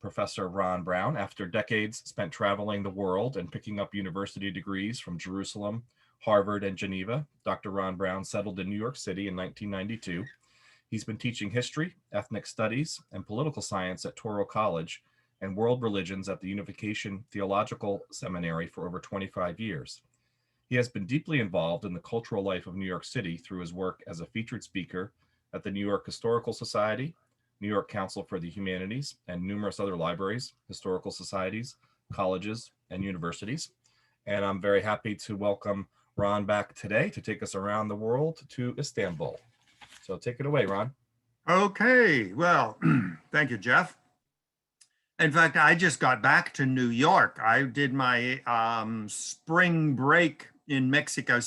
Professor Ron Brown. After decades spent traveling the world and picking up university degrees from Jerusalem, Harvard, and Geneva, Dr. Ron Brown settled in New York City in 1992. He's been teaching history, ethnic studies, and political science at Touro College and world religions at the Unification Theological Seminary for over 25 years. He has been deeply involved in the cultural life of New York City through his work as a featured speaker at the New York Historical Society, New York Council for the Humanities, and numerous other libraries, historical societies, colleges, and universities. And I'm very happy to welcome Ron back today to take us around the world to Istanbul. So take it away, Ron. Okay, well, thank you, Jeff. In fact, I just got back to New York. I did my spring break in Mexico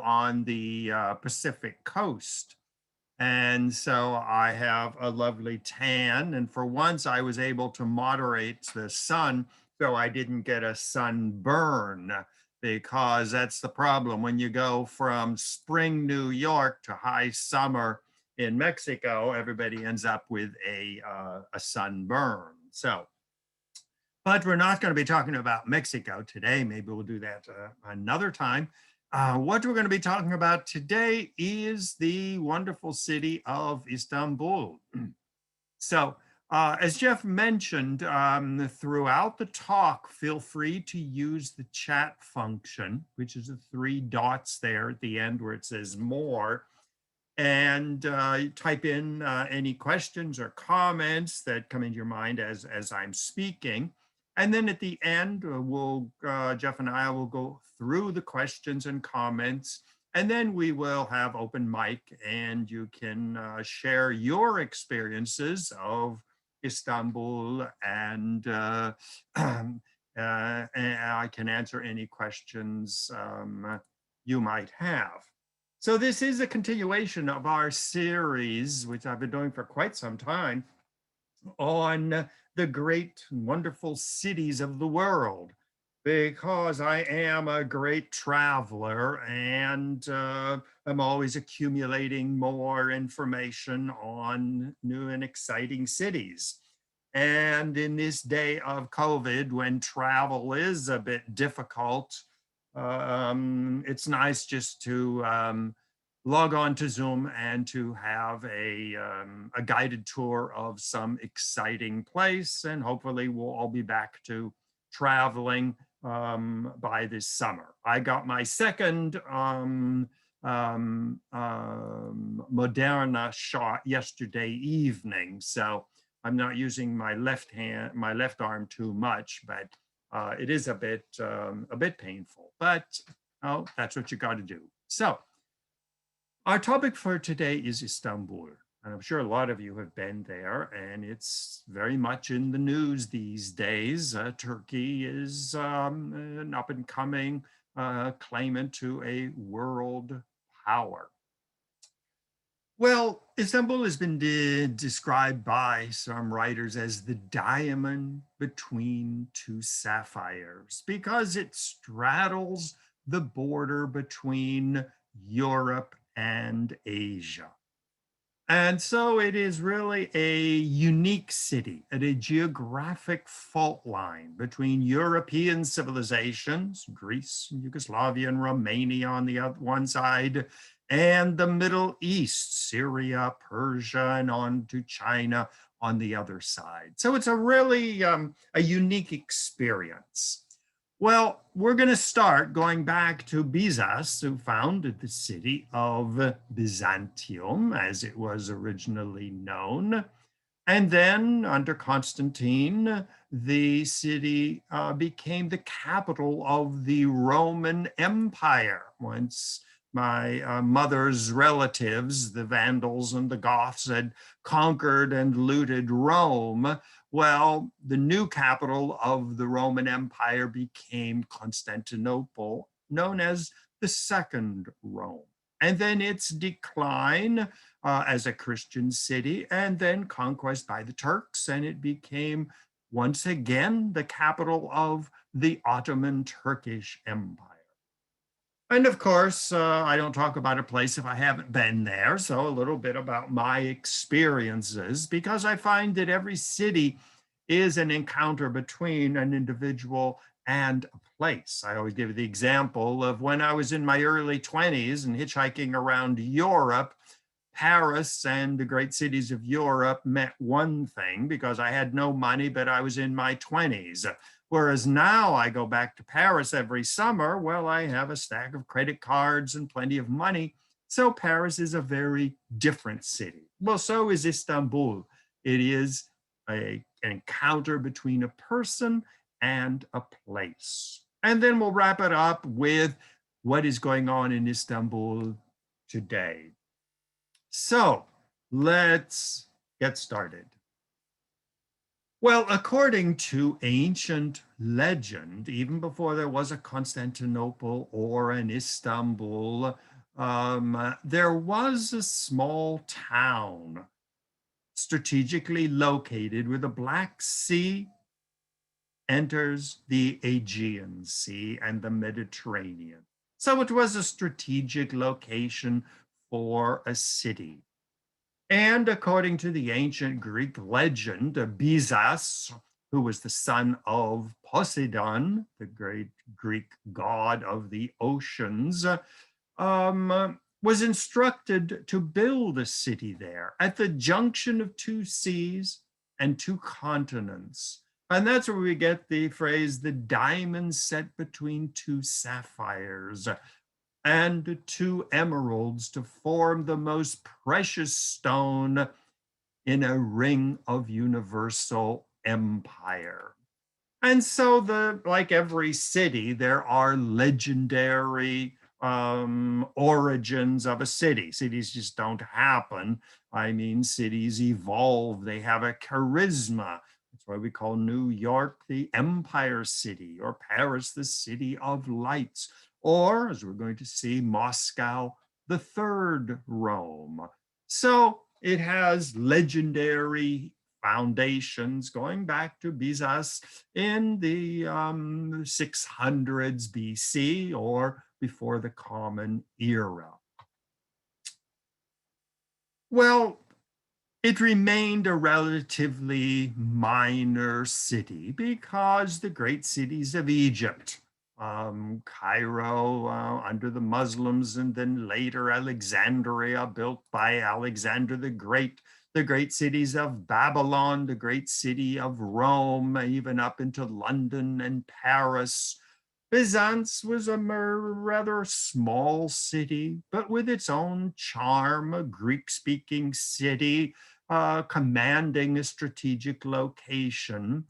on the Pacific coast. And so I have a lovely tan. And for once, I was able to moderate the sun so I didn't get a sunburn, because that's the problem. When you go from spring New York to high summer in Mexico, everybody ends up with a sunburn. So, but we're not going to be talking about Mexico today. Maybe we'll do that another time. What we're going to be talking about today is the wonderful city of Istanbul. So, as Jeff mentioned, throughout the talk, feel free to use the chat function, which is the 3 dots there at the end where it says more, and type in any questions or comments that come into your mind as I'm speaking. And then at the end, Jeff and I will go through the questions and comments, and then we will have open mic, and you can share your experiences of Istanbul, and I can answer any questions you might have. So this is a continuation of our series, which I've been doing for quite some time, on the great, wonderful cities of the world, because I am a great traveler, and I'm always accumulating more information on new and exciting cities. And in this day of COVID, when travel is a bit difficult, it's nice just to log on to Zoom and to have a guided tour of some exciting place. And hopefully we'll all be back to traveling by this summer. I got my second Moderna shot yesterday evening, so I'm not using my left arm too much, but it is a bit painful, but oh, that's what you got to do. So our topic for today is Istanbul, and I'm sure a lot of you have been there, and it's very much in the news these days. Turkey is an up-and-coming claimant to a world power. Well, Istanbul has been described by some writers as the diamond between 2 sapphires, because it straddles the border between Europe and Asia. And so it is really a unique city at a geographic fault line between European civilizations, Greece, Yugoslavia, and Romania on the one side, and the Middle East, Syria, Persia, and on to China on the other side. So it's a really a unique experience. Well, we're going to start going back to Bizas, who founded the city of Byzantium, as it was originally known. And then under Constantine, the city became the capital of the Roman Empire. Once my mother's relatives, the Vandals and the Goths, had conquered and looted Rome, well, the new capital of the Roman Empire became Constantinople, known as the Second Rome. And then its decline as a Christian city, and then conquest by the Turks, and it became once again the capital of the Ottoman Turkish Empire. And of course, I don't talk about a place if I haven't been there. So a little bit about my experiences, because I find that every city is an encounter between an individual and a place. I always give the example of when I was in my early 20s and hitchhiking around Europe. Paris and the great cities of Europe meant one thing because I had no money, but I was in my 20s. Whereas now I go back to Paris every summer. Well, I have a stack of credit cards and plenty of money. So Paris is a very different city. Well, so is Istanbul. It is an encounter between a person and a place. And then we'll wrap it up with what is going on in Istanbul today. So let's get started. Well, according to ancient legend, even before there was a Constantinople or an Istanbul, there was a small town strategically located where the Black Sea enters the Aegean Sea and the Mediterranean. So it was a strategic location for a city. And according to the ancient Greek legend, Byzas, who was the son of Poseidon, the great Greek god of the oceans, was instructed to build a city there at the junction of two seas and two continents. And that's where we get the phrase, the diamond set between two sapphires, and two emeralds to form the most precious stone in a ring of universal empire. And so like every city, there are legendary origins of a city. Cities just don't happen. I mean, cities evolve. They have a charisma. That's why we call New York the Empire City, or Paris the City of Lights, or, as we're going to see, Moscow the Third Rome. So it has legendary foundations going back to Byzas in the 600s BC, or before the Common Era. Well, it remained a relatively minor city because the great cities of Egypt, Cairo under the Muslims, and then later Alexandria, built by Alexander the great cities of Babylon, the great city of Rome, even up into London and Paris. Byzance was a rather small city, but with its own charm, a Greek-speaking city, commanding a strategic location.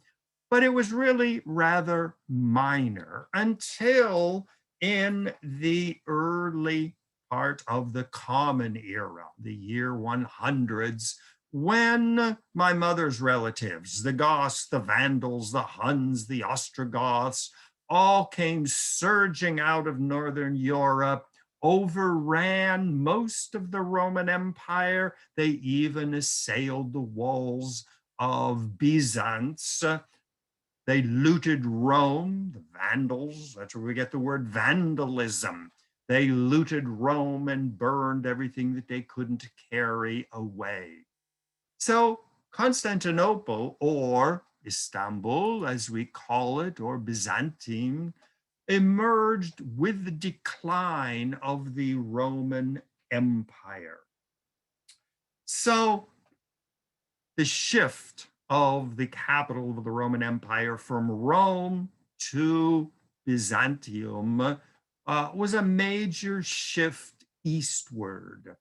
But it was really rather minor until in the early part of the Common Era, the year 100s, when my mother's relatives, the Goths, the Vandals, the Huns, the Ostrogoths, all came surging out of Northern Europe, overran most of the Roman Empire. They even assailed the walls of Byzance. They looted Rome, the Vandals. That's where we get the word vandalism. They looted Rome and burned everything that they couldn't carry away. So Constantinople, or Istanbul, as we call it, or Byzantium, emerged with the decline of the Roman Empire. So the shift of the capital of the Roman Empire from Rome to Byzantium was a major shift eastward.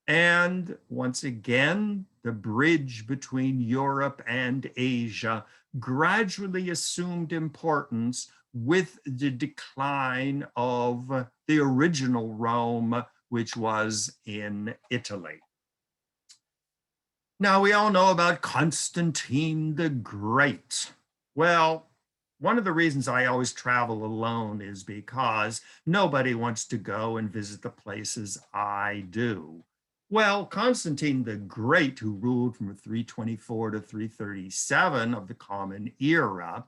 And once again, the bridge between Europe and Asia gradually assumed importance with the decline of the original Rome, which was in Italy. Now, we all know about Constantine the Great. Well, one of the reasons I always travel alone is because nobody wants to go and visit the places I do. Well, Constantine the Great, who ruled from 324 to 337 of the Common Era,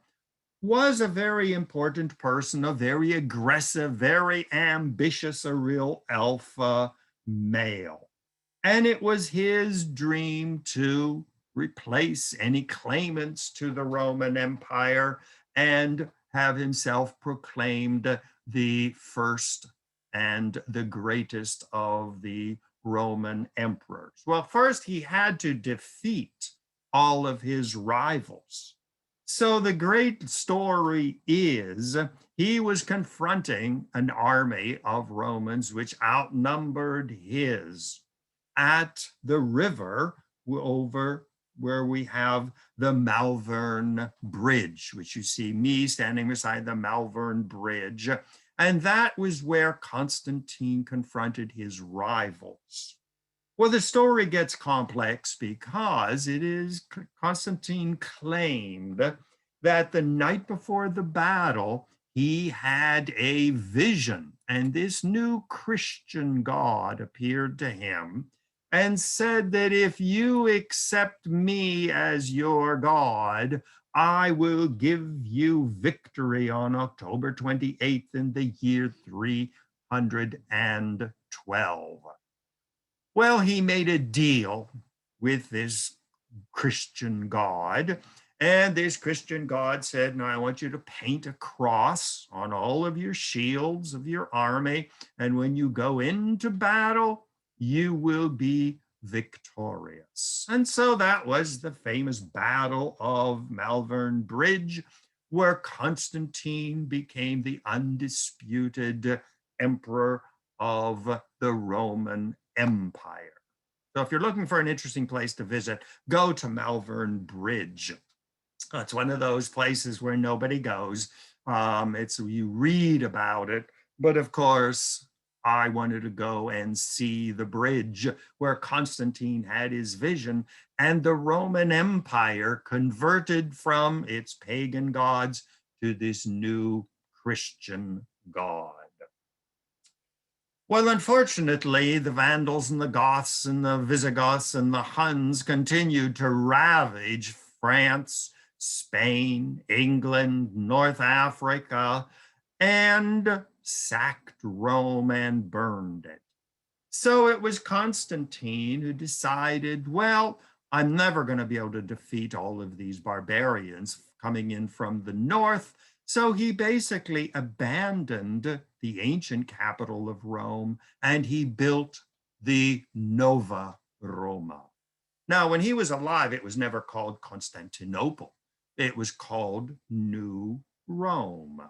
was a very important person, a very aggressive, very ambitious, a real alpha male. And it was his dream to replace any claimants to the Roman Empire and have himself proclaimed the first and the greatest of the Roman emperors. Well, first he had to defeat all of his rivals. So the great story is he was confronting an army of Romans which outnumbered his at the river over where we have the Malvern Bridge, which you see me standing beside the Malvern Bridge. And that was where Constantine confronted his rivals. Well, the story gets complex because it is Constantine claimed that the night before the battle, he had a vision, and this new Christian God appeared to him and said that if you accept me as your God, I will give you victory on October 28th in the year 312. Well, he made a deal with this Christian God. And this Christian God said, "Now I want you to paint a cross on all of your shields of your army. And when you go into battle, you will be victorious." And so that was the famous Battle of Malvern Bridge, where Constantine became the undisputed emperor of the Roman Empire. So if you're looking for an interesting place to visit, go to Malvern Bridge. It's one of those places where nobody goes. It's you read about it, but of course, I wanted to go and see the bridge where Constantine had his vision, and the Roman Empire converted from its pagan gods to this new Christian God. Well, unfortunately, the Vandals and the Goths and the Visigoths and the Huns continued to ravage France, Spain, England, North Africa, and sacked Rome and burned it. So it was Constantine who decided, well, I'm never going to be able to defeat all of these barbarians coming in from the north. So he basically abandoned the ancient capital of Rome and he built the Nova Roma. Now, when he was alive, it was never called Constantinople. It was called New Rome.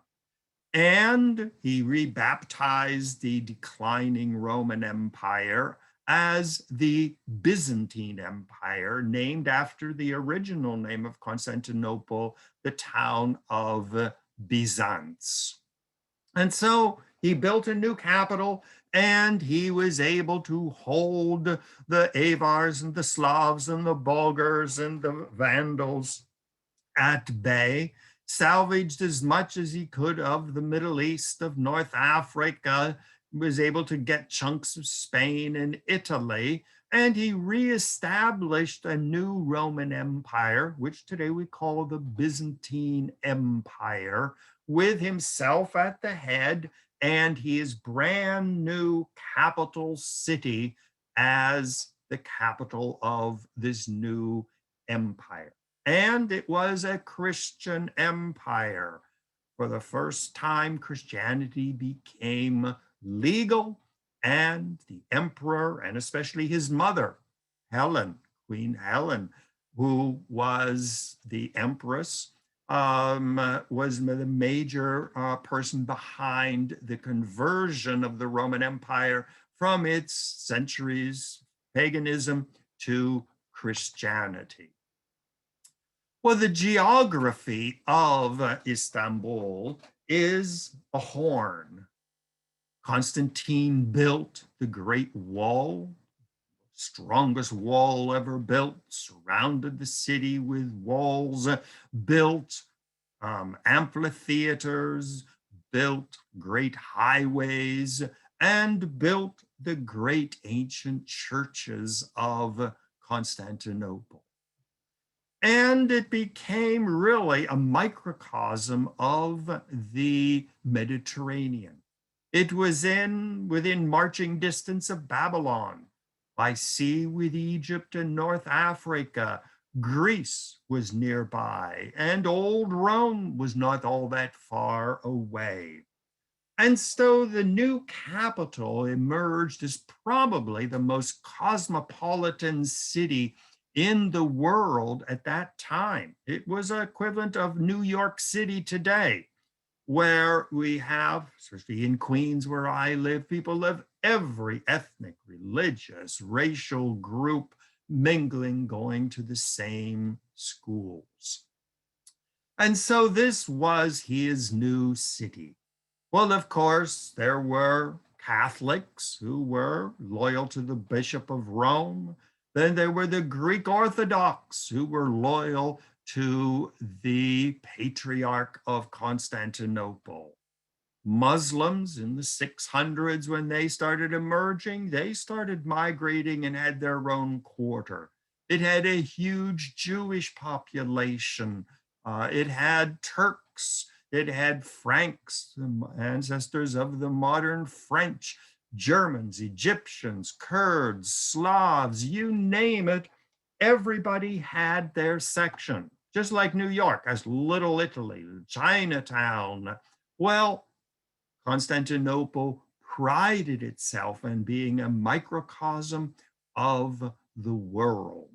And he rebaptized the declining Roman Empire as the Byzantine Empire, named after the original name of Constantinople, the town of Byzance. And so he built a new capital and he was able to hold the Avars and the Slavs and the Bulgars and the Vandals at bay, salvaged as much as he could of the Middle East, of North Africa, was able to get chunks of Spain and Italy, and he reestablished a new Roman Empire, which today we call the Byzantine Empire, with himself at the head and his brand new capital city as the capital of this new empire. And it was a Christian empire. For the first time, Christianity became legal, and the emperor, and especially his mother, Helen, Queen Helen, who was the empress, was the major person behind the conversion of the Roman Empire from its centuries paganism to Christianity. Well, the geography of Istanbul is a horn. Constantine built the Great Wall, strongest wall ever built, surrounded the city with walls, built amphitheaters, built great highways, and built the great ancient churches of Constantinople. And it became really a microcosm of the Mediterranean. It was within marching distance of Babylon, by sea with Egypt and North Africa. Greece was nearby, and old Rome was not all that far away. And so the new capital emerged as probably the most cosmopolitan city in the world at that time. It was equivalent of New York City today, where we have, especially in Queens where I live, people of every ethnic, religious, racial group mingling, going to the same schools. And so this was his new city. Well, of course, there were Catholics who were loyal to the Bishop of Rome. Then there were the Greek Orthodox who were loyal to the Patriarch of Constantinople. Muslims in the 600s, when they started emerging, they started migrating and had their own quarter. It had a huge Jewish population. It had Turks. It had Franks, the ancestors of the modern French, Germans, Egyptians, Kurds, Slavs, you name it. Everybody had their section, just like New York has Little Italy, Chinatown. Well, Constantinople prided itself in being a microcosm of the world,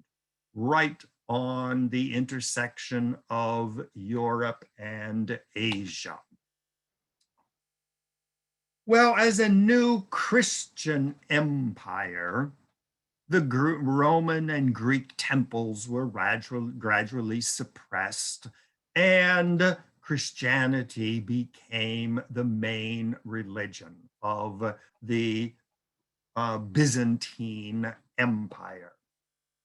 right on the intersection of Europe and Asia. Well, as a new Christian empire, the Roman and Greek temples were gradually suppressed, and Christianity became the main religion of the Byzantine Empire.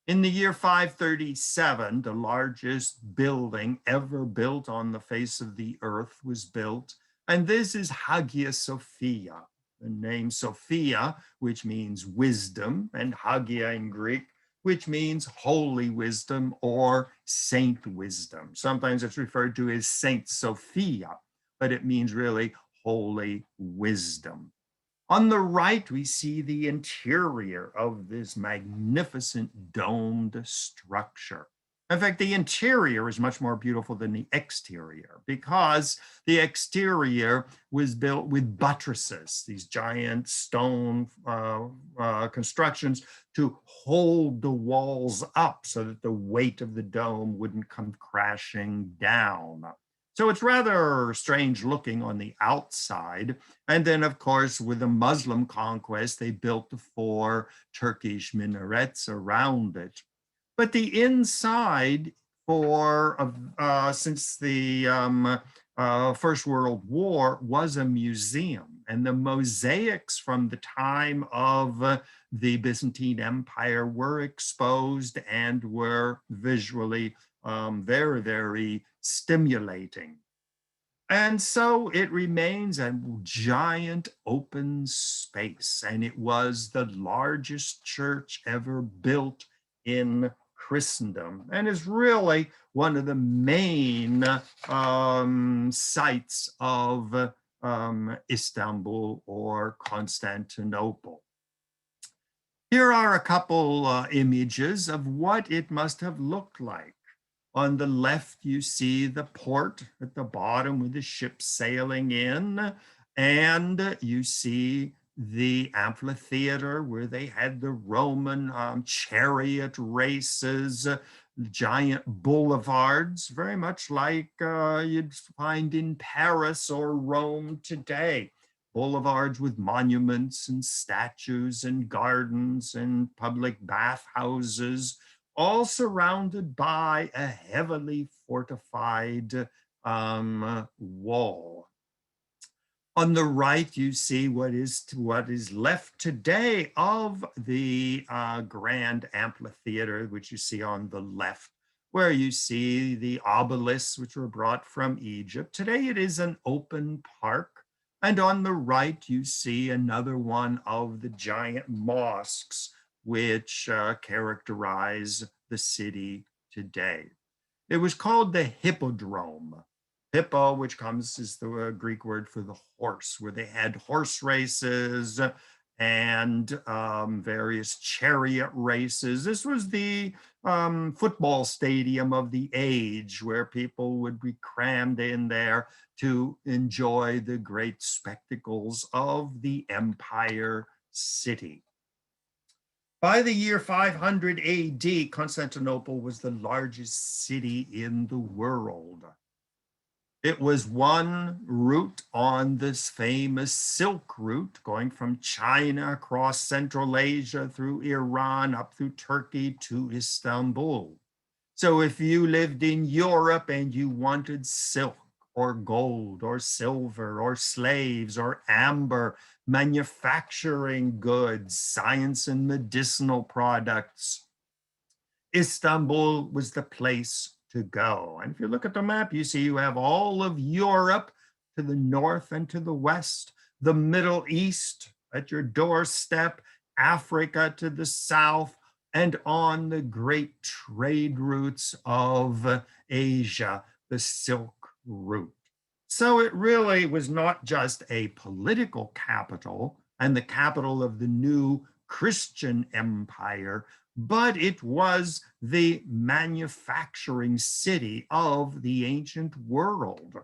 In the year 537, the largest building ever built on the face of the earth was built, and this is Hagia Sophia. The name Sophia, which means wisdom, and Hagia in Greek, which means holy wisdom or saint wisdom. Sometimes it's referred to as Saint Sophia, but it means really holy wisdom. On the right, we see the interior of this magnificent domed structure. In fact, the interior is much more beautiful than the exterior, because the exterior was built with buttresses, these giant stone constructions to hold the walls up so that the weight of the dome wouldn't come crashing down. So it's rather strange looking on the outside. And then, of course, with the Muslim conquest, they built the 4 Turkish minarets around it. But the inside, since the First World War, was a museum. And the mosaics from the time of the Byzantine Empire were exposed and were visually very, very stimulating. And so it remains a giant open space, and it was the largest church ever built in Christendom, and is really one of the main sites of Istanbul or Constantinople. Here are a couple images of what it must have looked like. On the left, you see the port at the bottom with the ships sailing in, and you see the amphitheater where they had the Roman chariot races, giant boulevards, very much like you'd find in Paris or Rome today. Boulevards with monuments and statues and gardens and public bathhouses, all surrounded by a heavily fortified wall. On the right, you see what is left today of the grand amphitheater, which you see on the left, where you see the obelisks, which were brought from Egypt. Today, it is an open park. And on the right, you see another one of the giant mosques, which characterize the city today. It was called the Hippodrome. Hippo, which comes is the Greek word for the horse, where they had horse races and various chariot races. This was the football stadium of the age where people would be crammed in there to enjoy the great spectacles of the empire city. By the year 500 AD, Constantinople was the largest city in the world. It was one route on this famous Silk Route, going from China across Central Asia through Iran up through Turkey to Istanbul. So if you lived in Europe and you wanted silk or gold or silver or slaves or amber, manufacturing goods, science and medicinal products, Istanbul was the place to go. And if you look at the map, you see you have all of Europe to the north and to the west, the Middle East at your doorstep, Africa to the south, and on the great trade routes of Asia, the Silk Route. So it really was not just a political capital and the capital of the new Christian empire, but it was the manufacturing city of the ancient world.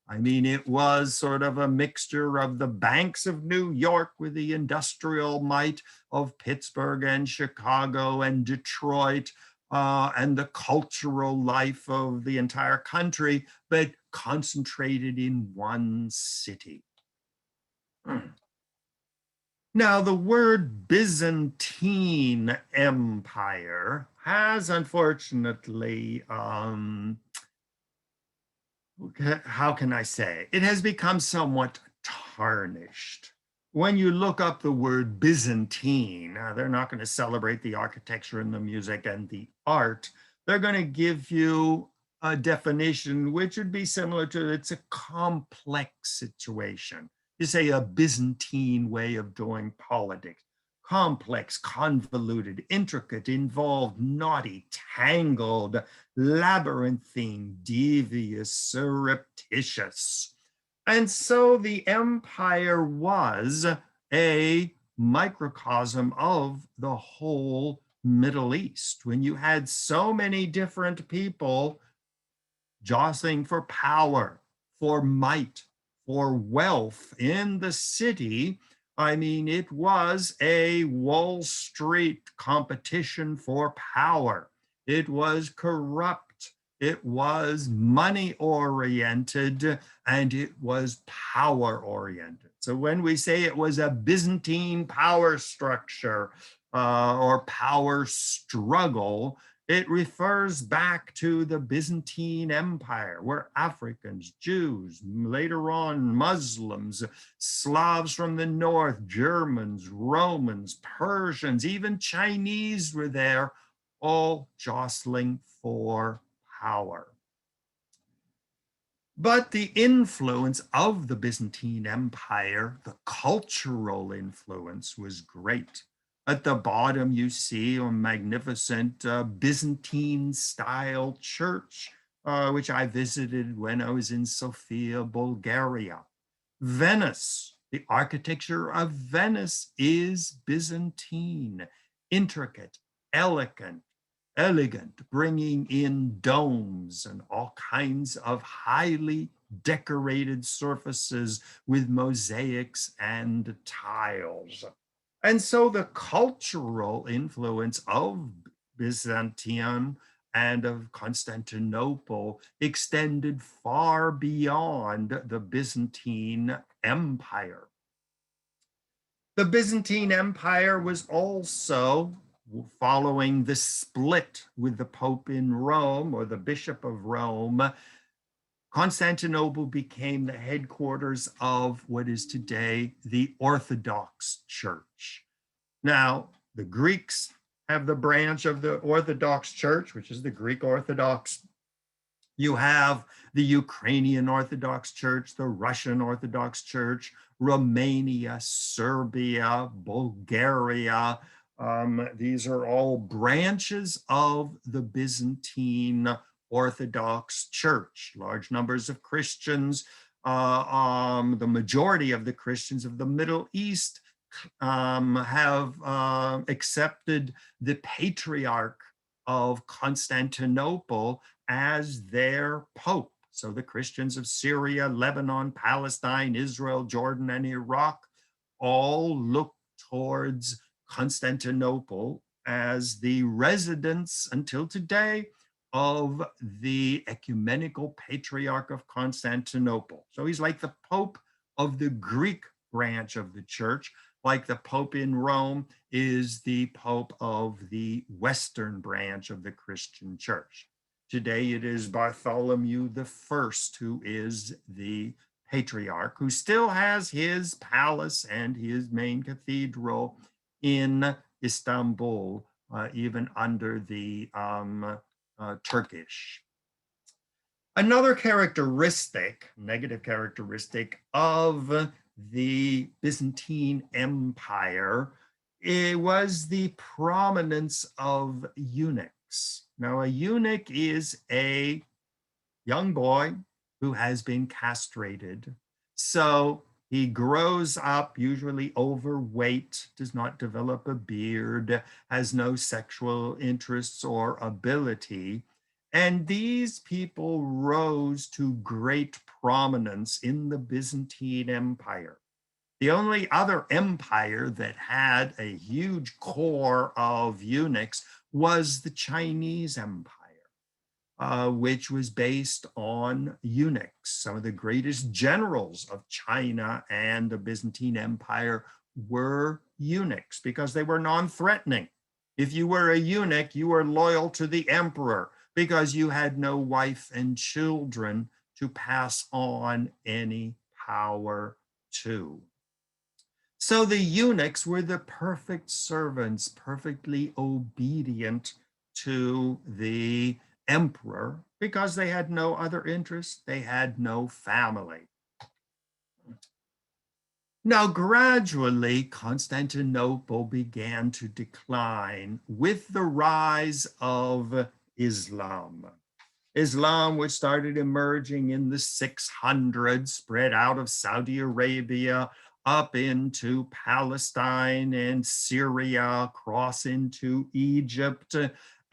I mean, it was sort of a mixture of the banks of New York with the industrial might of Pittsburgh and Chicago and Detroit, and the cultural life of the entire country, but concentrated in one city. Now, the word Byzantine Empire has unfortunately, how can I say, it has become somewhat tarnished. When you look up the word Byzantine, they're not going to celebrate the architecture and the music and the art. They're going to give you a definition which would be similar to, it's a complex situation. You say a Byzantine way of doing politics. Complex, convoluted, intricate, involved, naughty, tangled, labyrinthine, devious, surreptitious. And so the empire was a microcosm of the whole Middle East. When you had so many different people jostling for power, for might, for wealth in the city, I mean, it was a Wall Street competition for power. It was corrupt. It was money oriented, and it was power oriented. So when we say it was a Byzantine power structure or power struggle, it refers back to the Byzantine Empire, where Africans, Jews, later on Muslims, Slavs from the north, Germans, Romans, Persians, even Chinese were there, all jostling for power. But the influence of the Byzantine Empire, the cultural influence, was great. At the bottom, you see a magnificent Byzantine-style church, which I visited when I was in Sofia, Bulgaria. Venice, the architecture of Venice is Byzantine, intricate, elegant, bringing in domes and all kinds of highly decorated surfaces with mosaics and tiles. And so the cultural influence of Byzantium and of Constantinople extended far beyond the Byzantine Empire. The Byzantine Empire was also, following the split with the Pope in Rome or the Bishop of Rome, Constantinople became the headquarters of what is today the Orthodox Church. Now, the Greeks have the branch of the Orthodox Church, which is the Greek Orthodox. You have the Ukrainian Orthodox Church, the Russian Orthodox Church, Romania, Serbia, Bulgaria. These are all branches of the Byzantine Orthodox Church. Large numbers of Christians, the majority of the Christians of the Middle East have accepted the Patriarch of Constantinople as their Pope. So the Christians of Syria, Lebanon, Palestine, Israel, Jordan, and Iraq all look towards Constantinople as the residence until today of the ecumenical patriarch of Constantinople. So he's like the Pope of the Greek branch of the church, like the Pope in Rome is the Pope of the Western branch of the Christian church. Today it is Bartholomew I who is the patriarch, who still has his palace and his main cathedral in Istanbul, even under the Turkish. Another characteristic, negative characteristic of the Byzantine Empire, it was the prominence of eunuchs. Now, a eunuch is a young boy who has been castrated. So he grows up usually overweight, does not develop a beard, has no sexual interests or ability. And these people rose to great prominence in the Byzantine Empire. The only other empire that had a huge core of eunuchs was the Chinese Empire. Which was based on eunuchs. Some of the greatest generals of China and the Byzantine Empire were eunuchs because they were non-threatening. If you were a eunuch, you were loyal to the emperor because you had no wife and children to pass on any power to. So the eunuchs were the perfect servants, perfectly obedient to the emperor because they had no other interests, they had no family. Now, gradually, Constantinople began to decline with the rise of Islam. Islam, which started emerging in the 600s, spread out of Saudi Arabia up into Palestine and Syria, across into Egypt,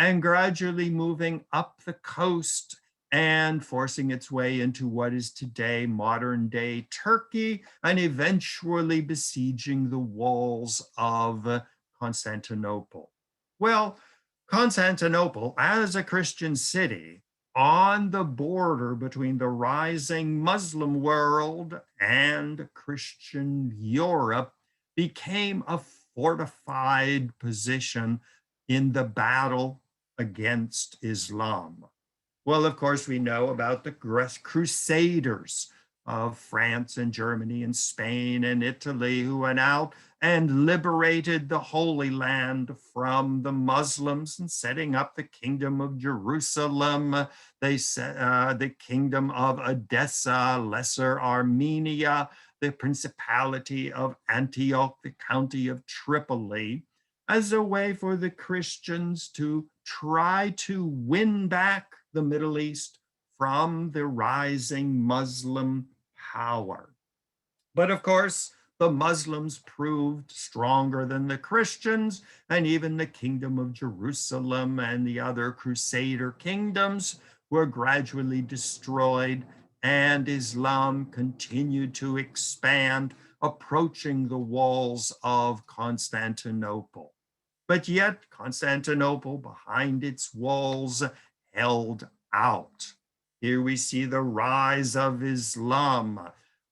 and gradually moving up the coast and forcing its way into what is today modern day Turkey, and eventually besieging the walls of Constantinople. Well, Constantinople, as a Christian city, on the border between the rising Muslim world and Christian Europe, became a fortified position in the battle against Islam. Well, of course, we know about the Crusaders of France and Germany and Spain and Italy, who went out and liberated the Holy Land from the Muslims and setting up the Kingdom of Jerusalem. They set the Kingdom of Edessa, Lesser Armenia, the Principality of Antioch, the County of Tripoli, as a way for the Christians to try to win back the Middle East from the rising Muslim power. But of course, the Muslims proved stronger than the Christians, and even the Kingdom of Jerusalem and the other Crusader kingdoms were gradually destroyed, and Islam continued to expand, approaching the walls of Constantinople. But yet Constantinople, behind its walls, held out. Here we see the rise of Islam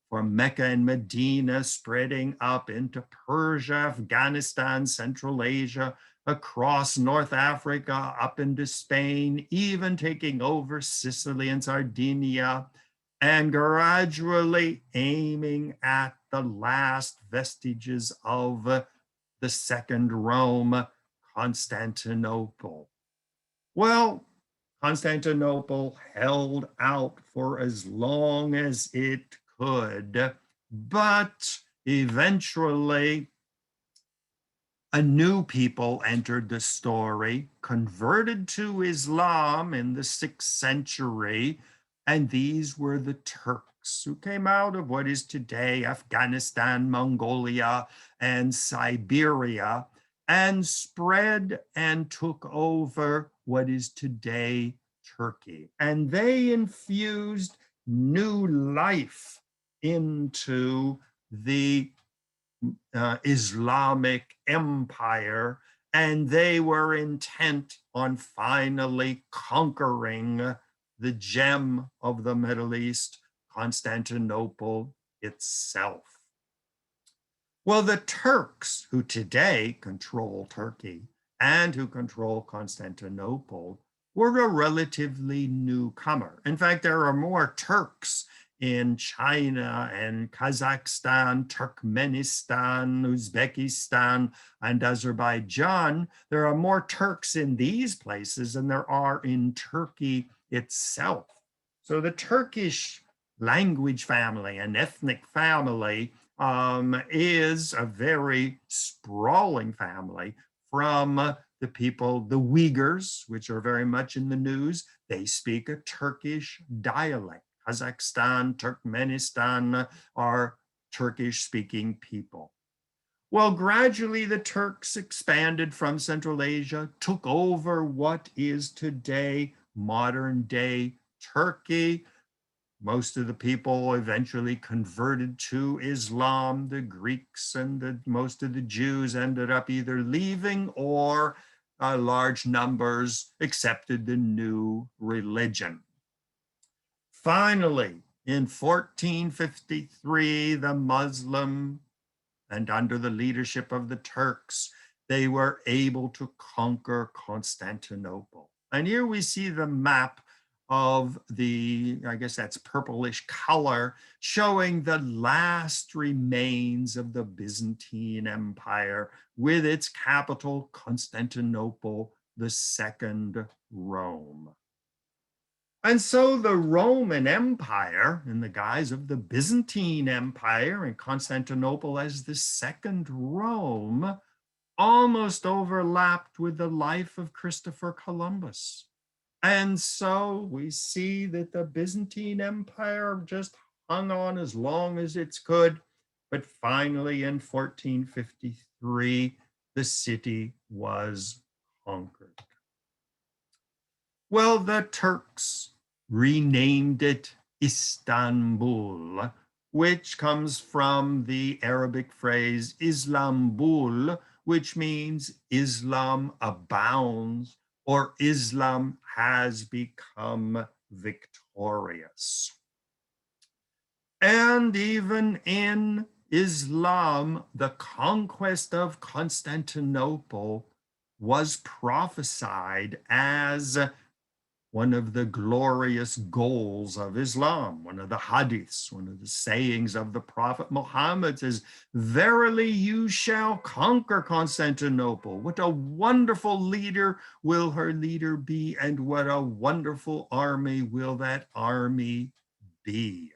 from Mecca and Medina, spreading up into Persia, Afghanistan, Central Asia, across North Africa, up into Spain, even taking over Sicily and Sardinia, and gradually aiming at the last vestiges of the Second Rome, Constantinople. Well, Constantinople held out for as long as it could, but eventually A new people entered the story, converted to Islam in the 6th century, and these were the Turks who came out of what is today Afghanistan, Mongolia, and Siberia, and spread and took over what is today Turkey. And they infused new life into the Islamic empire, and they were intent on finally conquering the gem of the Middle East, Constantinople itself. Well, the Turks, who today control Turkey and who control Constantinople, were a relatively newcomer. In fact, there are more Turks in China and Kazakhstan, Turkmenistan, Uzbekistan, and Azerbaijan. There are more Turks in these places than there are in Turkey itself. So the Turkish language family and ethnic family is a very sprawling family from the people, the Uyghurs, which are very much in the news. They speak a Turkish dialect. Kazakhstan, Turkmenistan are Turkish-speaking people. Well, gradually the Turks expanded from Central Asia, took over what is today modern-day Turkey. Most of the people eventually converted to Islam. The Greeks and most of the Jews ended up either leaving or large numbers accepted the new religion. Finally, in 1453, the Muslim, and under the leadership of the Turks, they were able to conquer Constantinople. And here we see the map of the, I guess that's purplish color, showing the last remains of the Byzantine Empire with its capital, Constantinople, the Second Rome. And so the Roman Empire, in the guise of the Byzantine Empire and Constantinople as the Second Rome, almost overlapped with the life of Christopher Columbus. And so we see that the Byzantine Empire just hung on as long as it could, but finally in 1453, the city was conquered. Well, the Turks renamed it Istanbul, which comes from the Arabic phrase Islambul, which means Islam abounds or Islam has become victorious. And even in Islam, the conquest of Constantinople was prophesied as one of the glorious goals of Islam. One of the hadiths, one of the sayings of the Prophet Muhammad is, verily you shall conquer Constantinople. What a wonderful leader will her leader be, and what a wonderful army will that army be.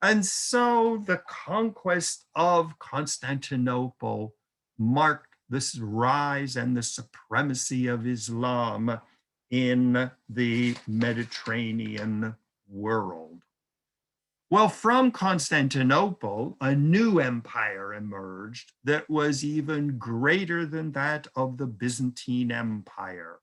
And so the conquest of Constantinople marked this rise and the supremacy of Islam in the Mediterranean world. Well, from Constantinople, a new empire emerged that was even greater than that of the Byzantine Empire.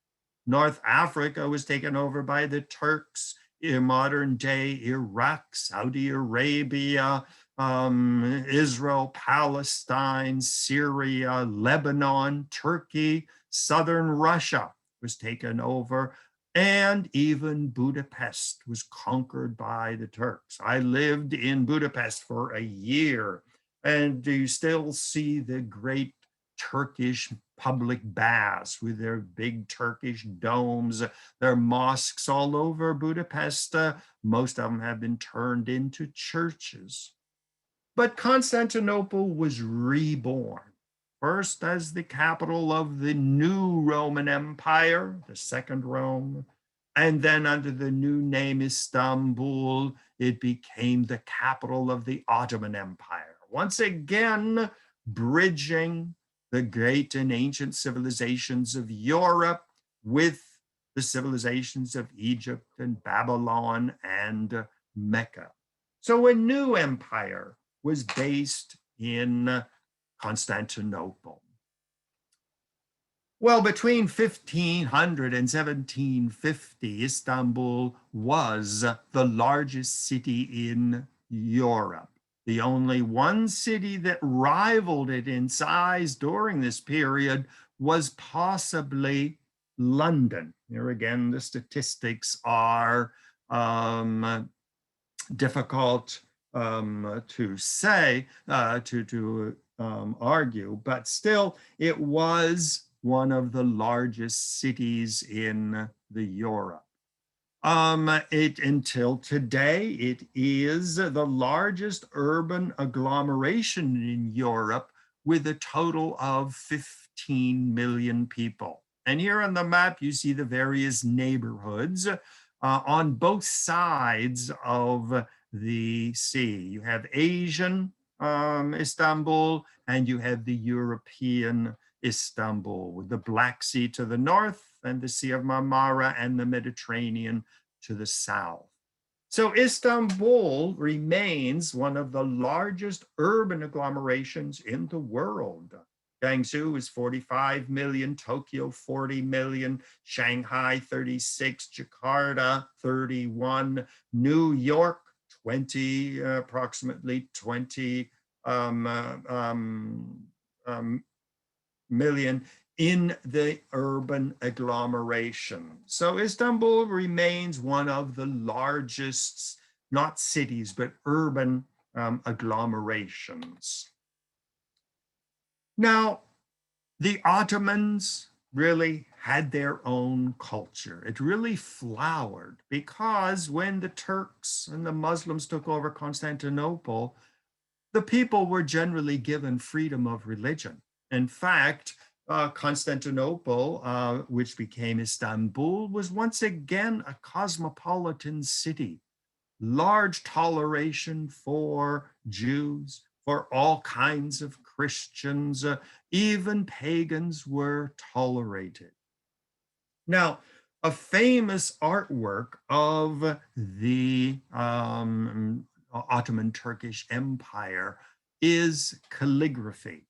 North Africa was taken over by the Turks. In modern day Iraq, Saudi Arabia, Israel, Palestine, Syria, Lebanon, Turkey, southern Russia was taken over, and even Budapest was conquered by the Turks. I lived in Budapest for a year, and you still see the great Turkish public baths with their big Turkish domes, their mosques all over Budapest. Most of them have been turned into churches. But Constantinople was reborn, first as the capital of the new Roman Empire, the Second Rome, and then under the new name Istanbul, it became the capital of the Ottoman Empire. Once again, bridging the great and ancient civilizations of Europe with the civilizations of Egypt and Babylon and Mecca. So a new empire was based in Constantinople. Well, between 1500 and 1750, Istanbul was the largest city in Europe. The only one city that rivaled it in size during this period was possibly London. Here again, the statistics are difficult to say, to argue, but still, it was one of the largest cities in the Europe. Until today, it is the largest urban agglomeration in Europe with a total of 15 million people. And here on the map, you see the various neighborhoods on both sides of the sea. You have Asian Istanbul, and you have the European Istanbul, with the Black Sea to the north and the Sea of Marmara and the Mediterranean to the south. So Istanbul remains one of the largest urban agglomerations in the world. Guangzhou is 45 million, Tokyo 40 million, Shanghai 36, Jakarta 31, New York 20, approximately 20 million in the urban agglomeration. So Istanbul remains one of the largest, not cities, but urban agglomerations. Now, the Ottomans really had their own culture. It really flowered because when the Turks and the Muslims took over Constantinople, the people were generally given freedom of religion. In fact, Constantinople, which became Istanbul, was once again a cosmopolitan city. Large toleration for Jews, for all kinds of Christians, even pagans were tolerated. Now, a famous artwork of the Ottoman Turkish Empire is calligraphy.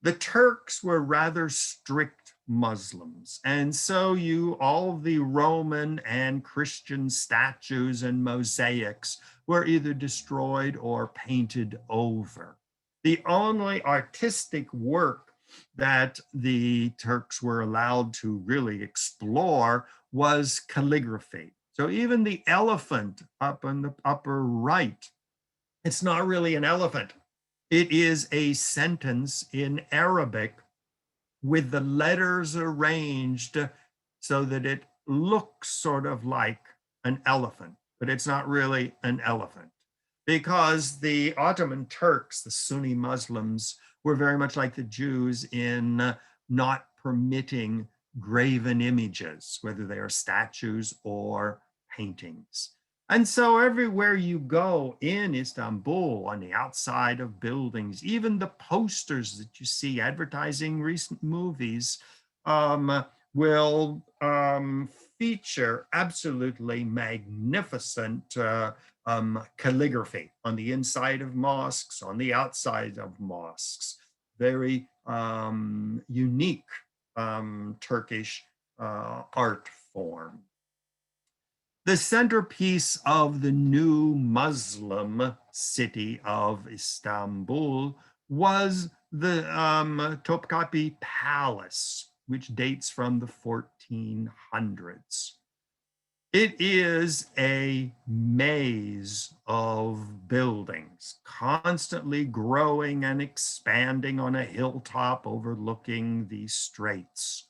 The Turks were rather strict Muslims, and so all the Roman and Christian statues and mosaics were either destroyed or painted over. The only artistic work that the Turks were allowed to really explore was calligraphy. So even the elephant up in the upper right, it's not really an elephant. It is a sentence in Arabic with the letters arranged so that it looks sort of like an elephant, but it's not really an elephant. Because the Ottoman Turks, the Sunni Muslims, were very much like the Jews in not permitting graven images, whether they are statues or paintings. And so everywhere you go in Istanbul, on the outside of buildings, even the posters that you see advertising recent movies will feature absolutely magnificent calligraphy on the inside of mosques, on the outside of mosques. Very unique Turkish art form. The centerpiece of the new Muslim city of Istanbul was the Topkapi Palace, which dates from the 1400s. It is a maze of buildings, constantly growing and expanding on a hilltop overlooking the straits.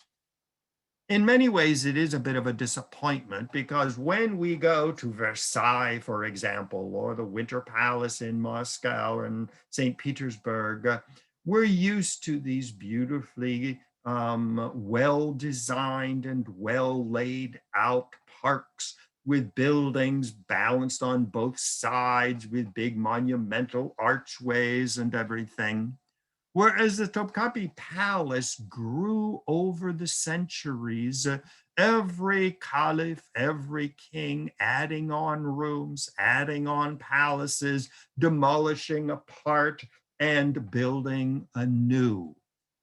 In many ways, it is a bit of a disappointment because when we go to Versailles, for example, or the Winter Palace in Moscow and St. Petersburg, we're used to these beautifully well-designed and well-laid out parks with buildings balanced on both sides with big monumental archways and everything. Whereas the Topkapi Palace grew over the centuries, every caliph, every king adding on rooms, adding on palaces, demolishing a part and building anew.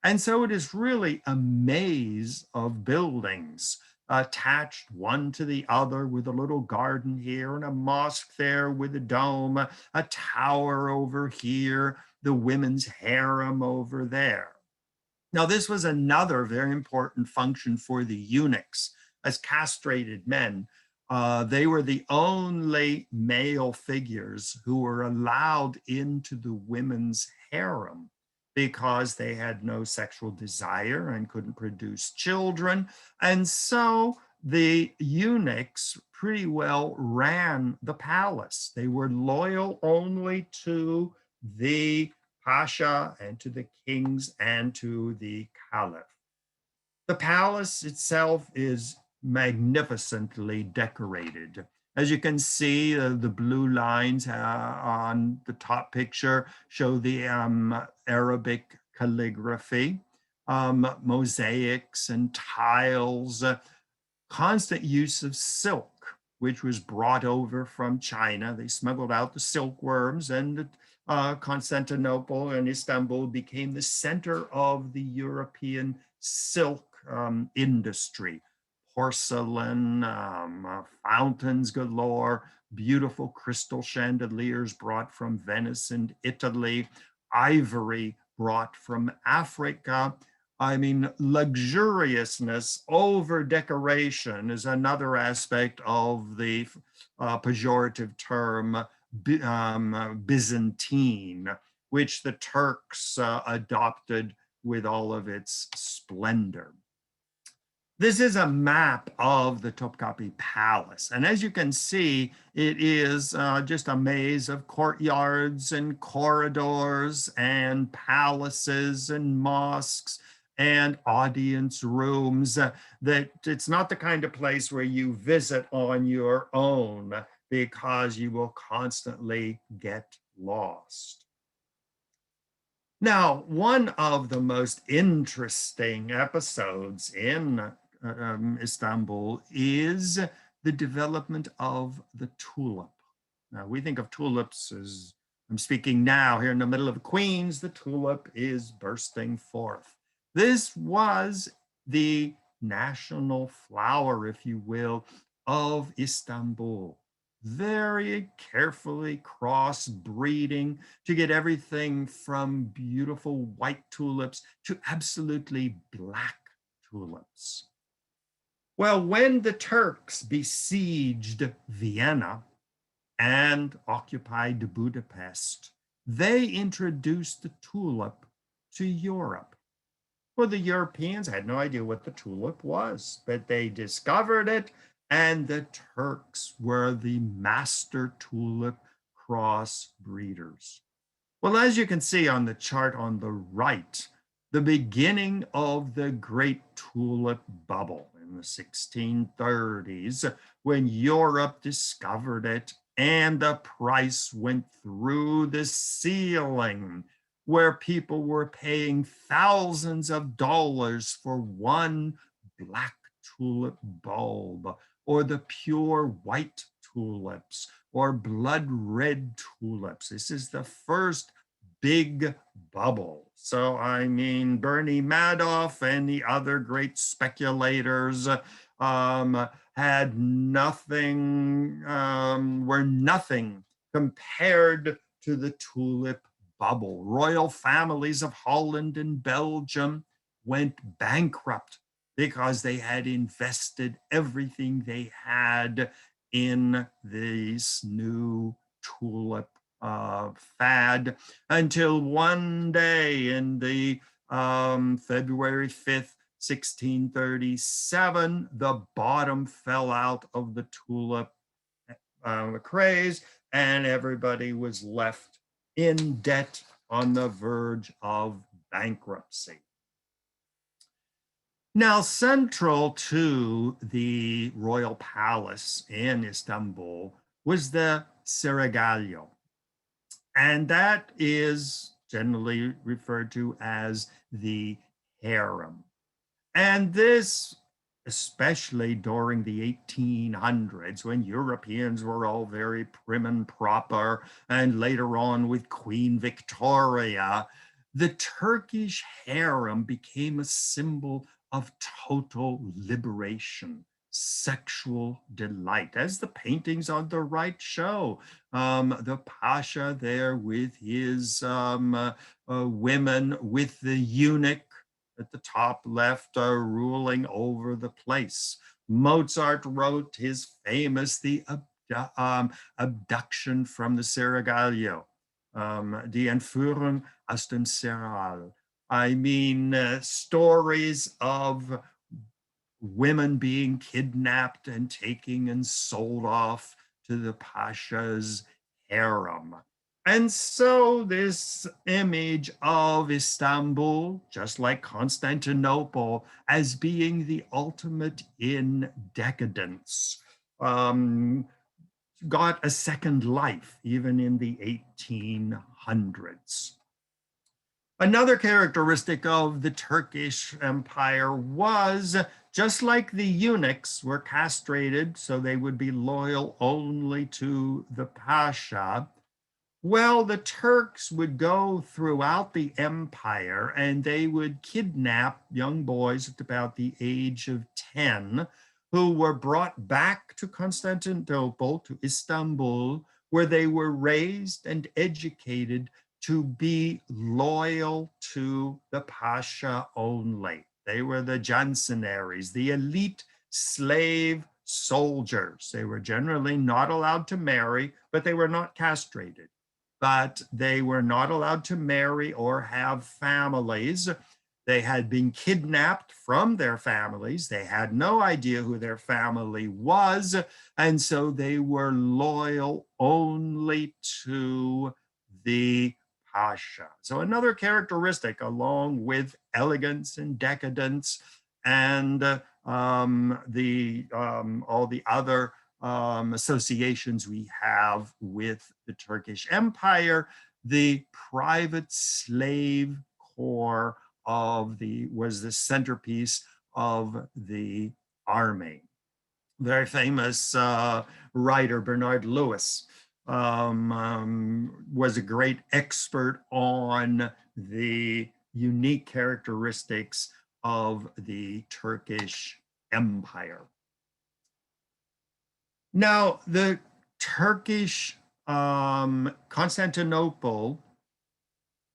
And so it is really a maze of buildings attached one to the other with a little garden here and a mosque there with a dome, a tower over here, the women's harem over there. Now, this was another very important function for the eunuchs as castrated men. They were the only male figures who were allowed into the women's harem because they had no sexual desire and couldn't produce children. And so the eunuchs pretty well ran the palace. They were loyal only to the pasha and to the kings and to the caliph. The palace itself is magnificently decorated. As you can see, the blue lines on the top picture show the Arabic calligraphy, mosaics and tiles, constant use of silk, which was brought over from China. They smuggled out the silkworms, and Constantinople and Istanbul became the center of the European silk industry. Porcelain, fountains galore, beautiful crystal chandeliers brought from Venice and Italy, ivory brought from Africa. I mean, luxuriousness over decoration is another aspect of the pejorative term Byzantine, which the Turks adopted with all of its splendor. This is a map of the Topkapi Palace. And as you can see, it is just a maze of courtyards and corridors and palaces and mosques and audience rooms. That it's not the kind of place where you visit on your own because you will constantly get lost. Now, one of the most interesting episodes in Istanbul is the development of the tulip. Now, we think of tulips as, I'm speaking now here in the middle of Queens, the tulip is bursting forth. This was the national flower, if you will, of Istanbul. Very carefully cross-breeding to get everything from beautiful white tulips to absolutely black tulips. Well, when the Turks besieged Vienna and occupied Budapest, they introduced the tulip to Europe. Well, the Europeans had no idea what the tulip was, but they discovered it, and the Turks were the master tulip cross breeders. Well, as you can see on the chart on the right, the beginning of the great tulip bubble in the 1630s, when Europe discovered it and the price went through the ceiling, where people were paying thousands of dollars for one black tulip bulb, or the pure white tulips, or blood red tulips. This is the first big bubble. So, I mean, Bernie Madoff and the other great speculators had nothing, were nothing compared to the tulip bubble. Royal families of Holland and Belgium went bankrupt because they had invested everything they had in this new tulip fad, until one day in the February 5th, 1637, the bottom fell out of the tulip craze, and everybody was left in debt on the verge of bankruptcy. Now, central to the royal palace in Istanbul was the Seraglio. And that is generally referred to as the harem. And this, especially during the 1800s, when Europeans were all very prim and proper, and later on with Queen Victoria, the Turkish harem became a symbol of total liberation, sexual delight, as the paintings on the right show. The Pasha there with his women, with the eunuch at the top left ruling over the place. Mozart wrote his famous Abduction from the Seraglio, Die Entführung aus dem Serail. I mean, stories of women being kidnapped and taken and sold off to the Pasha's harem. And so this image of Istanbul, just like Constantinople, as being the ultimate in decadence, got a second life even in the 1800s. Another characteristic of the Turkish Empire was, just like the eunuchs were castrated so they would be loyal only to the Pasha, well, the Turks would go throughout the empire and they would kidnap young boys at about the age of 10 who were brought back to Constantinople, to Istanbul, where they were raised and educated to be loyal to the Pasha only. They were the Jansenaries, the elite slave soldiers. They were generally not allowed to marry, but they were not castrated. But they were not allowed to marry or have families. They had been kidnapped from their families. They had no idea who their family was. And so they were loyal only to the Pasha. So another characteristic, along with elegance and decadence and all the other associations we have with the Turkish Empire, the private slave core was the centerpiece of the army. Very famous writer Bernard Lewis was a great expert on the unique characteristics of the Turkish Empire. Now, the Turkish Constantinople,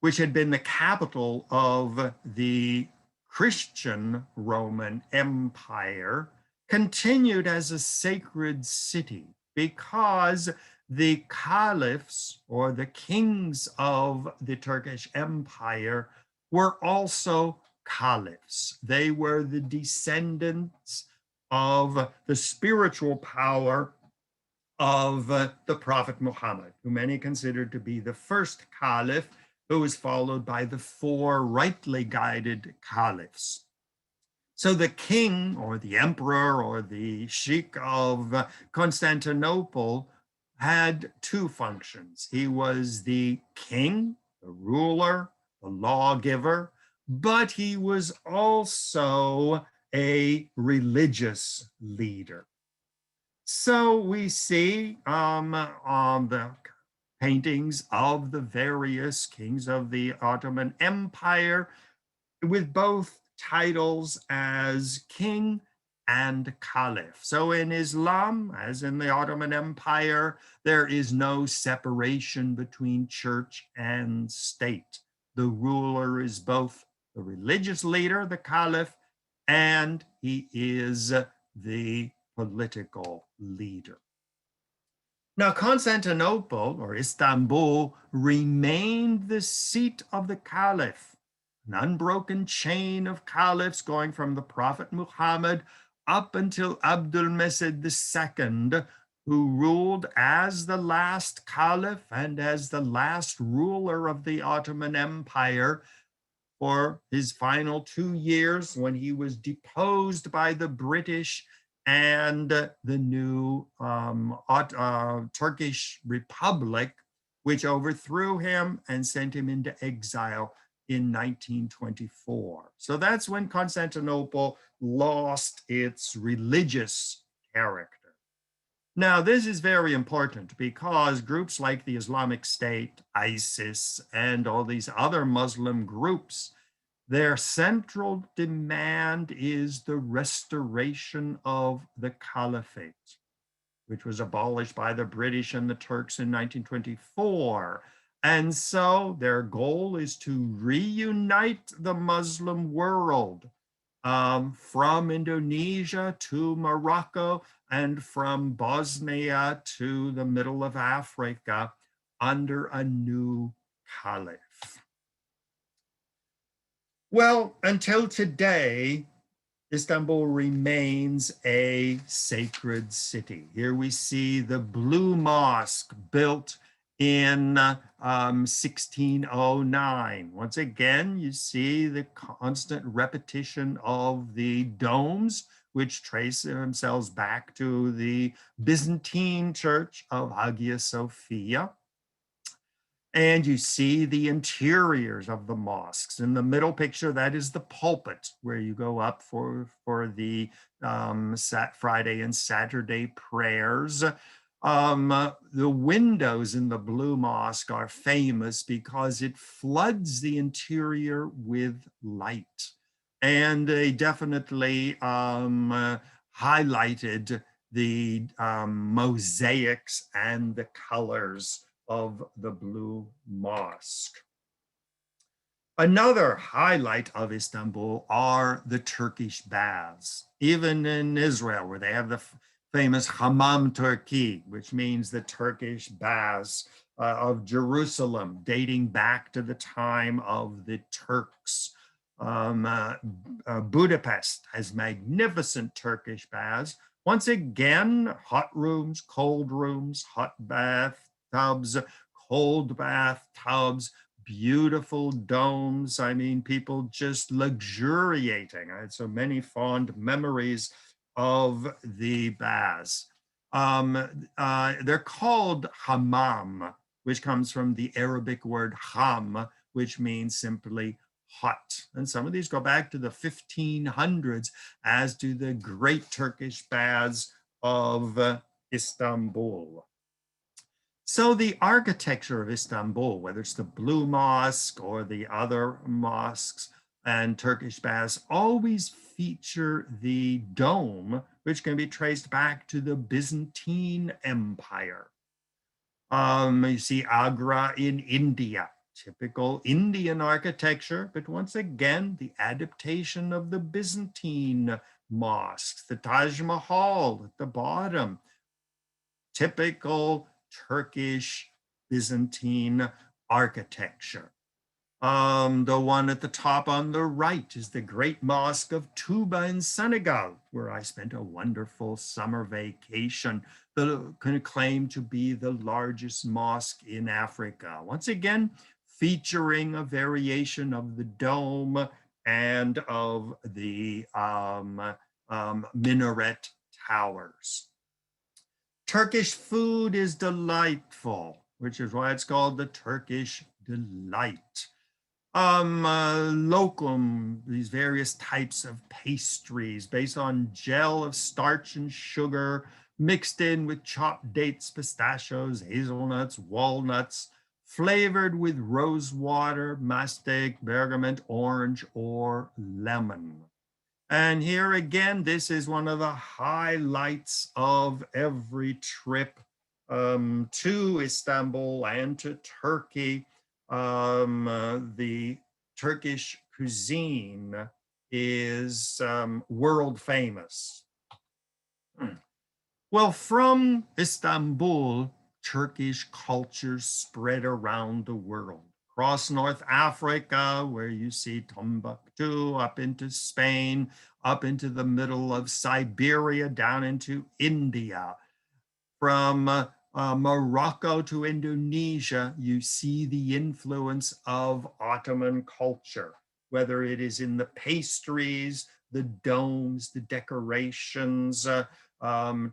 which had been the capital of the Christian Roman Empire, continued as a sacred city because the caliphs, or the kings of the Turkish Empire, were also caliphs. They were the descendants of the spiritual power of the Prophet Muhammad, who many considered to be the first caliph, who was followed by the 4 rightly guided caliphs. So the king, or the emperor, or the sheikh of Constantinople had 2 functions. He was the king, the ruler, the lawgiver, but he was also a religious leader. So we see on the paintings of the various kings of the Ottoman Empire with both titles as king and caliph. So in Islam, as in the Ottoman Empire, there is no separation between church and state. The ruler is both the religious leader, the caliph, and he is the political leader. Now, Constantinople, or Istanbul, remained the seat of the caliph, an unbroken chain of caliphs going from the Prophet Muhammad up until Abdulmecid II, who ruled as the last caliph and as the last ruler of the Ottoman Empire for his final 2 years, when he was deposed by the British and the new Turkish Republic which overthrew him and sent him into exile in 1924. So that's when Constantinople lost its religious character. Now, this is very important because groups like the Islamic State, ISIS, and all these other Muslim groups, their central demand is the restoration of the caliphate, which was abolished by the British and the Turks in 1924. And so their goal is to reunite the Muslim world, from Indonesia to Morocco and from Bosnia to the middle of Africa under a new caliph. Well, until today, Istanbul remains a sacred city. Here we see the Blue Mosque built in 1609. Once again, you see the constant repetition of the domes, which trace themselves back to the Byzantine church of Hagia Sophia. And you see the interiors of the mosques. In the middle picture, that is the pulpit where you go up for the Friday and Saturday prayers. The windows in the Blue Mosque are famous because it floods the interior with light. And they definitely highlighted the mosaics and the colors of the Blue Mosque. Another highlight of Istanbul are the Turkish baths. Even in Israel, where they have the famous Hammam Turki, which means the Turkish baths of Jerusalem, dating back to the time of the Turks. Budapest has magnificent Turkish baths. Once again, hot rooms, cold rooms, hot bath tubs, cold bath tubs, beautiful domes. I mean, people just luxuriating. I had so many fond memories of the baths. They're called hammam, which comes from the Arabic word ham, which means simply hot. And some of these go back to the 1500s, as do the great Turkish baths of Istanbul. So the architecture of Istanbul, whether it's the Blue Mosque or the other mosques and Turkish baths, always feature the dome, which can be traced back to the Byzantine Empire. You see Agra in India, typical Indian architecture, but once again, the adaptation of the Byzantine mosques, the Taj Mahal at the bottom, typical Turkish Byzantine architecture. The one at the top on the right is the Great Mosque of Tuba in Senegal, where I spent a wonderful summer vacation that can claim to be the largest mosque in Africa. Once again, featuring a variation of the dome and of the minaret towers. Turkish food is delightful, which is why it's called the Turkish Delight. Lokum, these various types of pastries based on gel of starch and sugar, mixed in with chopped dates, pistachios, hazelnuts, walnuts, flavored with rose water, mastic, bergamot, orange, or lemon. And here again, this is one of the highlights of every trip to Istanbul and to Turkey. The Turkish cuisine is world famous. Well, from Istanbul, Turkish culture spread around the world. Across North Africa, where you see Timbuktu, up into Spain, up into the middle of Siberia, down into India. From Morocco to Indonesia, you see the influence of Ottoman culture, whether it is in the pastries, the domes, the decorations,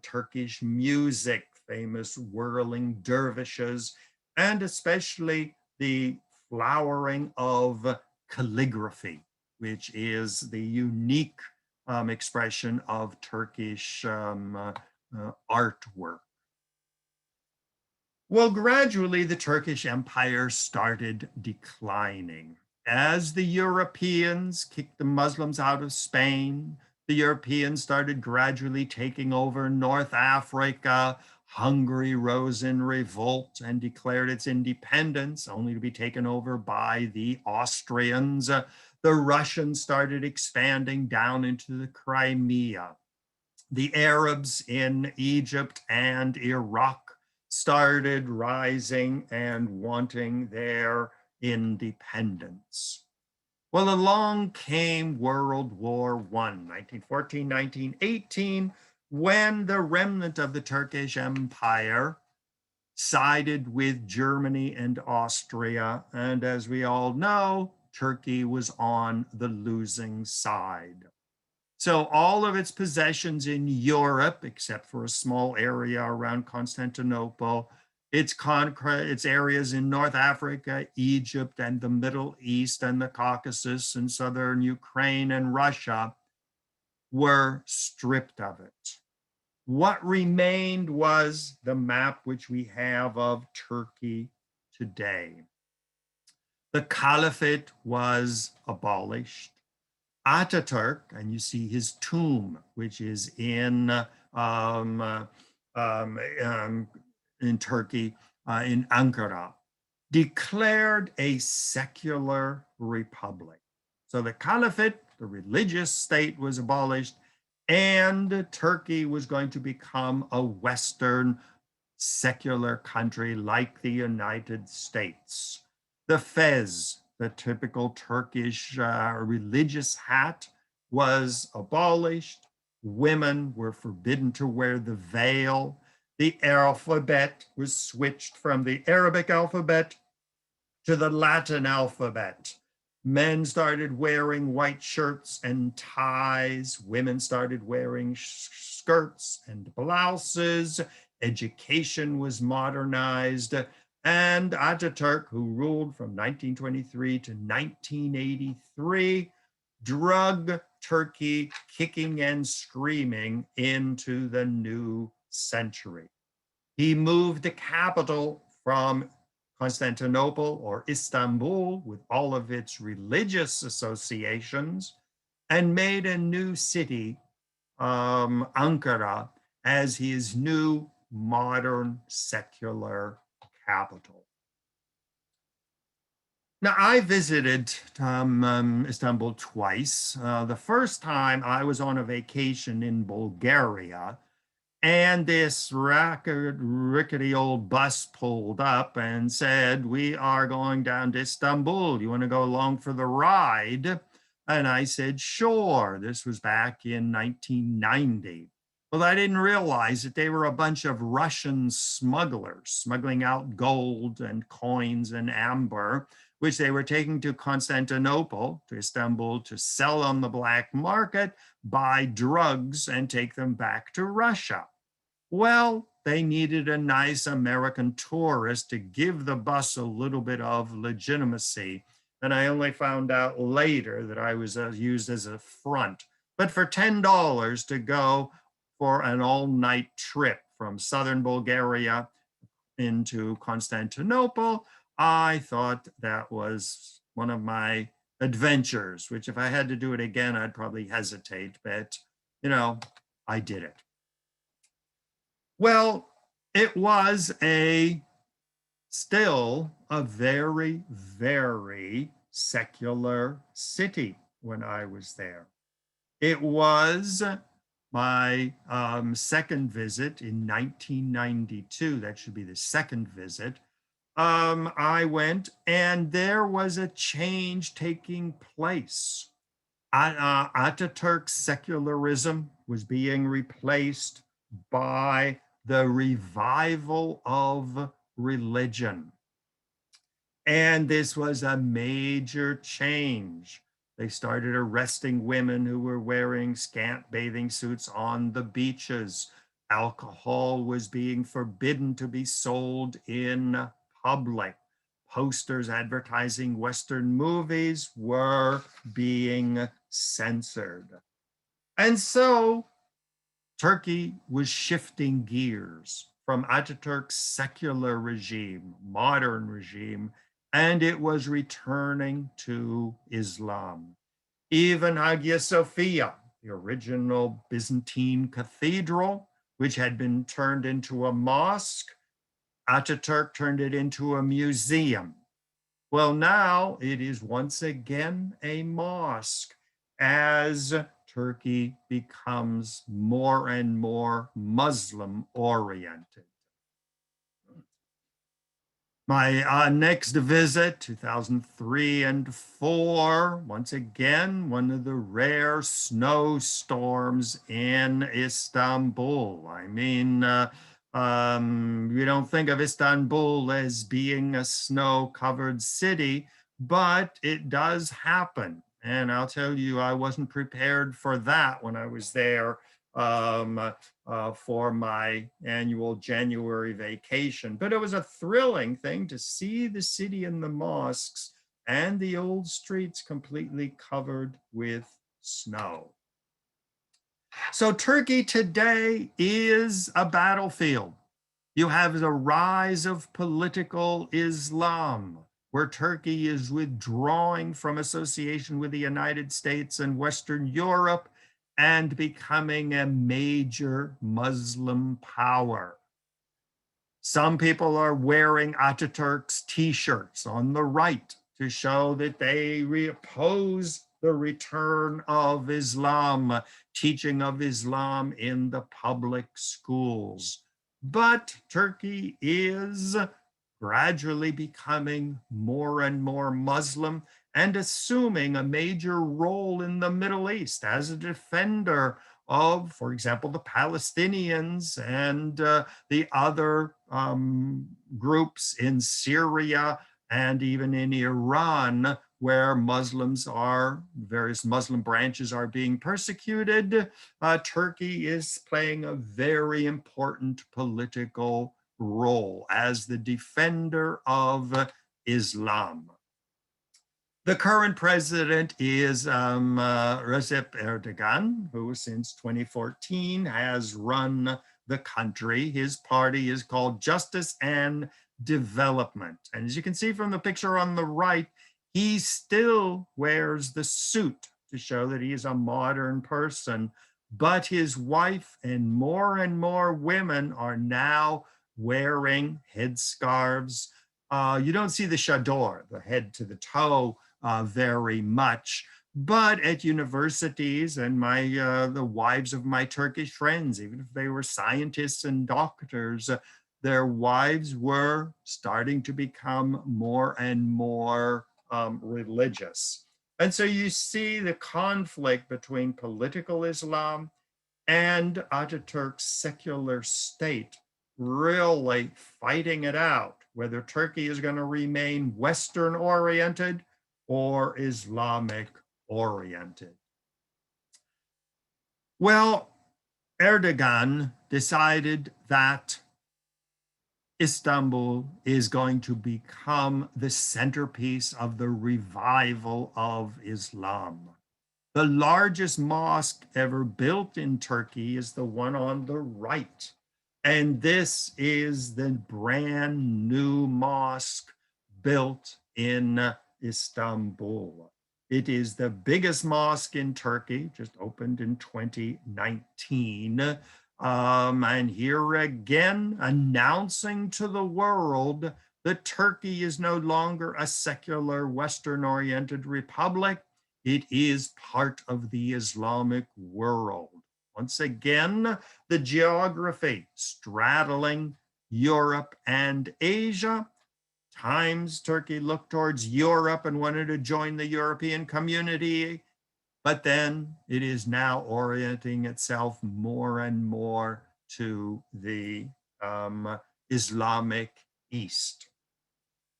Turkish music, famous whirling dervishes, and especially the flowering of calligraphy, which is the unique expression of Turkish artwork. Well, gradually the Turkish Empire started declining. As the Europeans kicked the Muslims out of Spain, the Europeans started gradually taking over North Africa. Hungary rose in revolt and declared its independence, only to be taken over by the Austrians. The Russians started expanding down into the Crimea. The Arabs in Egypt and Iraq started rising and wanting their independence. Well, along came World War I, 1914, 1918, when the remnant of the Turkish Empire sided with Germany and Austria. And as we all know, Turkey was on the losing side. So all of its possessions in Europe, except for a small area around Constantinople, its areas in North Africa, Egypt, and the Middle East, and the Caucasus, and southern Ukraine and Russia, were stripped of it. What remained was the map which we have of Turkey today. The caliphate was abolished. Ataturk, and you see his tomb, which is in Turkey, in Ankara, declared a secular republic. So the caliphate, the religious state, was abolished, and Turkey was going to become a Western secular country like the United States. The fez, the typical Turkish religious hat, was abolished. Women were forbidden to wear the veil. The alphabet was switched from the Arabic alphabet to the Latin alphabet. Men started wearing white shirts and ties. Women started wearing skirts and blouses. Education was modernized. And Ataturk, who ruled from 1923 to 1983, drug Turkey kicking and screaming into the new century. He moved the capital from Constantinople or Istanbul, with all of its religious associations, and made a new city, Ankara, as his new modern secular capital. Now, I visited Istanbul twice. The first time I was on a vacation in Bulgaria, and this rickety old bus pulled up and said, "We are going down to Istanbul. You want to go along for the ride?" And I said, "Sure." This was back in 1990. Well, I didn't realize that they were a bunch of Russian smugglers smuggling out gold and coins and amber, which they were taking to Constantinople, to Istanbul, to sell on the black market, buy drugs, and take them back to Russia. Well, they needed a nice American tourist to give the bus a little bit of legitimacy. And I only found out later that I was used as a front. But for $10 to go for an all-night trip from southern Bulgaria into Constantinople, I thought that was one of my adventures, which if I had to do it again, I'd probably hesitate, but I did it. Well, it was still a very, very secular city when I was there. It was my second visit in 1992. That should be the second visit. I went, and there was a change taking place. Ataturk's secularism was being replaced by the revival of religion. And this was a major change. They started arresting women who were wearing scant bathing suits on the beaches. Alcohol was being forbidden to be sold in public. Posters advertising Western movies were being censored. And so Turkey was shifting gears from Ataturk's secular regime, modern regime, and it was returning to Islam. Even Hagia Sophia, the original Byzantine cathedral, which had been turned into a mosque, Ataturk turned it into a museum. Well, now it is once again a mosque as Turkey becomes more and more Muslim oriented. My next visit, 2003 and 4, once again, one of the rare snowstorms in Istanbul. I mean, we don't think of Istanbul as being a snow-covered city, but it does happen. And I'll tell you, I wasn't prepared for that when I was there for my annual January vacation. But it was a thrilling thing to see the city and the mosques and the old streets completely covered with snow. So Turkey today is a battlefield. You have the rise of political Islam, where Turkey is withdrawing from association with the United States and Western Europe and becoming a major Muslim power. Some people are wearing Ataturk's t-shirts on the right to show that they oppose the return of Islam, teaching of Islam in the public schools. But Turkey is gradually becoming more and more Muslim and assuming a major role in the Middle East as a defender of, for example, the Palestinians and the other groups in Syria and even in Iran, where Muslims are, various Muslim branches are being persecuted. Turkey is playing a very important political role as the defender of Islam. The current president is Recep Erdogan, who since 2014 has run the country. His party is called Justice and Development. And as you can see from the picture on the right, he still wears the suit to show that he is a modern person, but his wife and more women are now wearing headscarves. You don't see the chador, the head to the toe, very much, but at universities and the wives of my Turkish friends, even if they were scientists and doctors, their wives were starting to become more and more religious. And so you see the conflict between political Islam and Ataturk's secular state really fighting it out, whether Turkey is going to remain Western oriented or Islamic oriented. Well, Erdogan decided that Istanbul is going to become the centerpiece of the revival of Islam. The largest mosque ever built in Turkey is the one on the right. And this is the brand new mosque built in Istanbul. It is the biggest mosque in Turkey, just opened in 2019. And here again, announcing to the world that Turkey is no longer a secular Western-oriented republic. It is part of the Islamic world. Once again, the geography straddling Europe and Asia. Times Turkey looked towards Europe and wanted to join the European community, but then it is now orienting itself more and more to the Islamic East.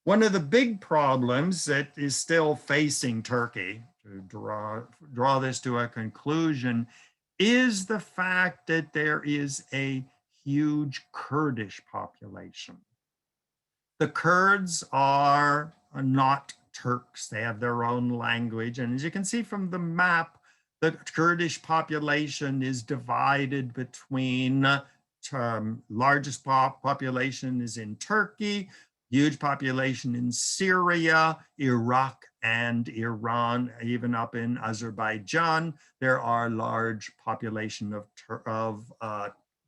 One of the big problems that is still facing Turkey, to draw this to a conclusion, is the fact that there is a huge Kurdish population. The Kurds are not Turks. They have their own language. And as you can see from the map, the Kurdish population is divided between largest population is in Turkey, huge population in Syria, Iraq, and Iran, even up in Azerbaijan. There are large population of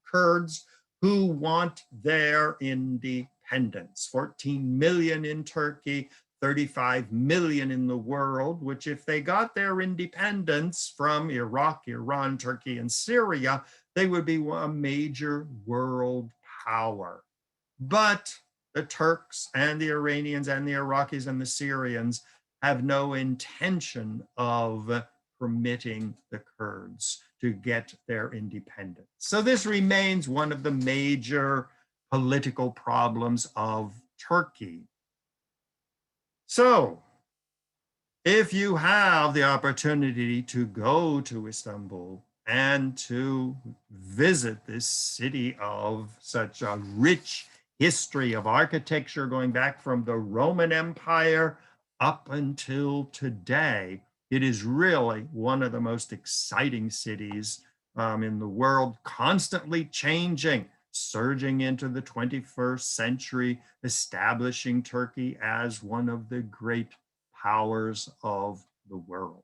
Kurds who want their independence. 14 million in Turkey, 35 million in the world, which if they got their independence from Iraq, Iran, Turkey, and Syria, they would be a major world power. But the Turks and the Iranians and the Iraqis and the Syrians have no intention of permitting the Kurds to get their independence. So this remains one of the major political problems of Turkey. So if you have the opportunity to go to Istanbul and to visit this city of such a rich history of architecture going back from the Roman Empire up until today, it is really one of the most exciting cities in the world, constantly changing, surging into the 21st century, establishing Turkey as one of the great powers of the world.